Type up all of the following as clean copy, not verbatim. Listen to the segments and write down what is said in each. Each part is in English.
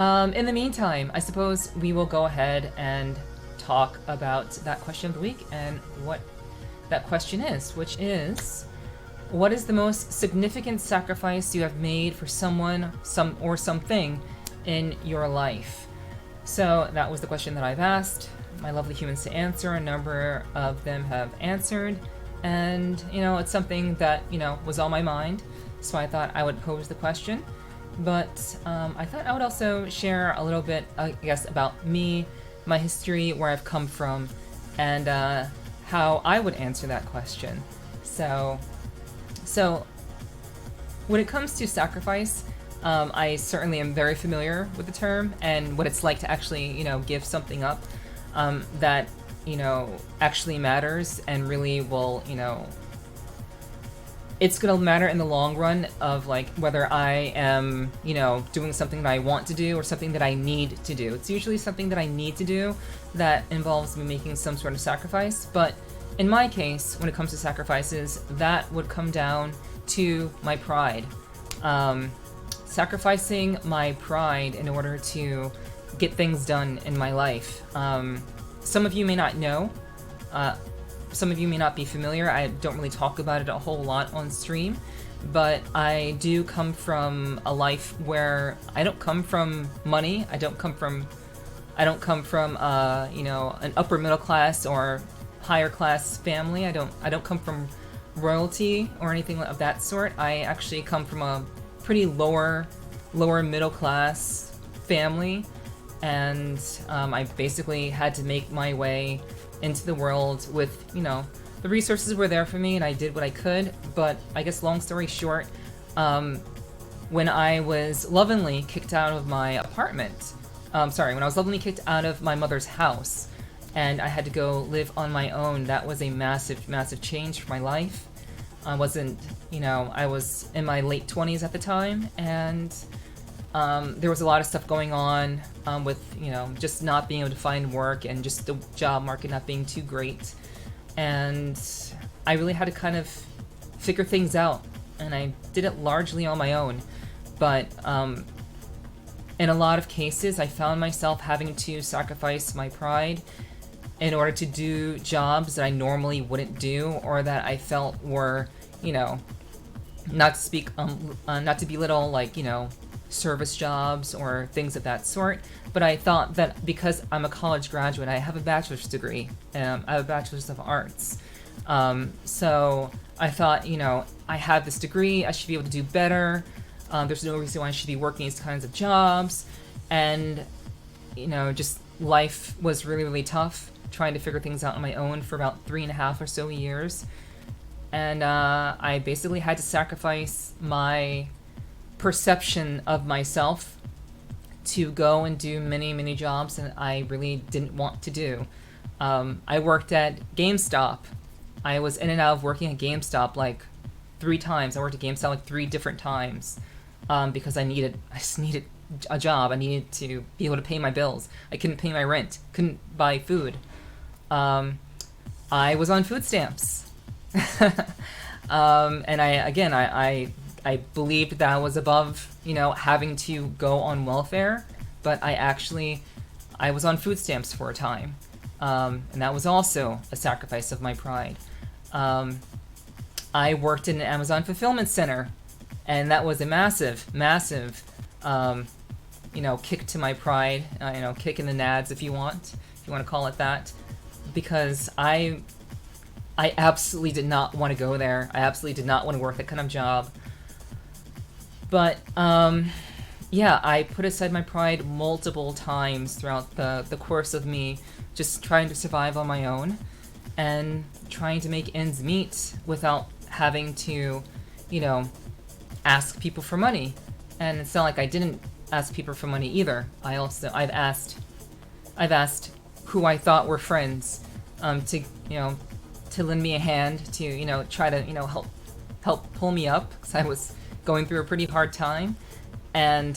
In the meantime, I suppose we will go ahead and talk about that question of the week and what that question is, which is, what is the most significant sacrifice you have made for someone, something in your life? So that was the question that I've asked my lovely humans to answer. A number of them have answered, and it's something that was on my mind. So I thought I would pose the question. But I thought I would also share a little bit, I guess, about me, my history, where I've come from, and how I would answer that question. So when it comes to sacrifice, I certainly am very familiar with the term and what it's like to actually, give something up that, actually matters and really will, it's gonna matter in the long run of like whether I am, doing something that I want to do or something that I need to do. It's usually something that I need to do that involves me making some sort of sacrifice. But in my case, when it comes to sacrifices, that would come down to my pride. Sacrificing my pride in order to get things done in my life. Some of you may not know. Some of you may not be familiar. I don't really talk about it a whole lot on stream, but I do come from a life where I don't come from money. I don't come from an upper middle class or higher class family. I don't come from royalty or anything of that sort. I actually come from a pretty lower middle class family, and I basically had to make my way into the world with, the resources were there for me and I did what I could. But I guess long story short, when I was lovingly kicked out of my apartment, when I was lovingly kicked out of my mother's house and I had to go live on my own, that was a massive change for my life. I wasn't, I was in my late 20s at the time, and there was a lot of stuff going on with, just not being able to find work and just the job market not being too great. And I really had to kind of figure things out, and I did it largely on my own. But in a lot of cases, I found myself having to sacrifice my pride in order to do jobs that I normally wouldn't do, or that I felt were, not to belittle, like, service jobs or things of that sort. But I thought that because I'm a college graduate, I have a bachelor's degree, I have a bachelor's of arts. So I thought, I have this degree, I should be able to do better. There's no reason why I should be working these kinds of jobs. And, just life was really tough, trying to figure things out on my own for about 3.5 or so years. And I basically had to sacrifice my perception of myself to go and do many jobs that I really didn't want to do. I worked at GameStop. I was in and out of working at GameStop like 3 times. I worked at GameStop like 3 different times because I just needed a job. I needed to be able to pay my bills. I couldn't pay my rent, couldn't buy food. I was on food stamps. And I believed that I was above, having to go on welfare, but I was on food stamps for a time. And that was also a sacrifice of my pride. I worked in an Amazon fulfillment center, and that was a massive, kick to my pride, kick in the nads if you want to call it that, because I absolutely did not want to go there. I absolutely did not want to work that kind of job. But I put aside my pride multiple times throughout the course of me just trying to survive on my own and trying to make ends meet without having to, ask people for money. And it's not like I didn't ask people for money either. I've asked who I thought were friends to lend me a hand, to try to help pull me up, because I was going through a pretty hard time. And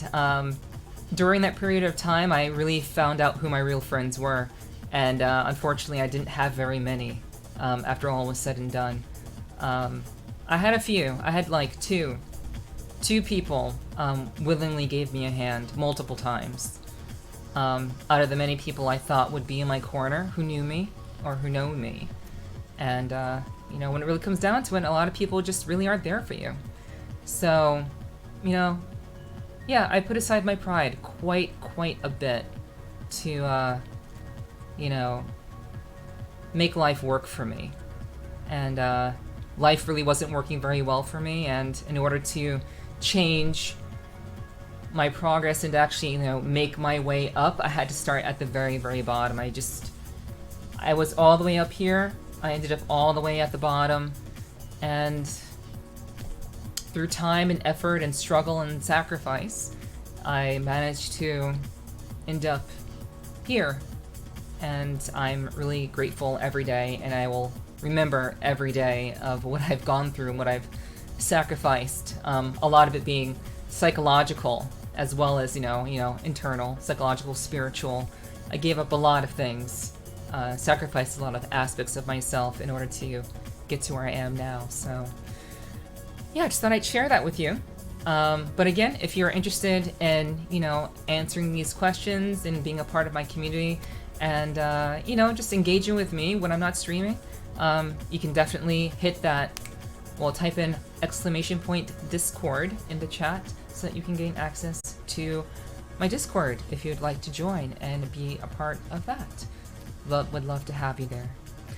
during that period of time, I really found out who my real friends were. And unfortunately, I didn't have very many after all was said and done. I had a few. I had like two 2 people willingly gave me a hand multiple times. Out of the many people I thought would be in my corner who knew me or who know me. And, you know, when it really comes down to it, a lot of people just really aren't there for you. So, you know, yeah, I put aside my pride quite a bit to, you know, make life work for me. And life really wasn't working very well for me, and in order to change my progress and to actually, you know, make my way up, I had to start at the very bottom. I was all the way up here, I ended up all the way at the bottom, and through time and effort and struggle and sacrifice, I managed to end up here. And I'm really grateful every day, and I will remember every day of what I've gone through and what I've sacrificed. A lot of it being psychological, as well as, you know, internal, psychological, spiritual. I gave up a lot of things, sacrificed a lot of aspects of myself in order to get to where I am now. So, yeah, I just thought I'd share that with you. But again, if you're interested in, you know, answering these questions and being a part of my community and, you know, just engaging with me when I'm not streaming, you can definitely hit that, well, type in !Discord in the chat so that you can gain access to my Discord if you'd like to join and be a part of that. Would love to have you there.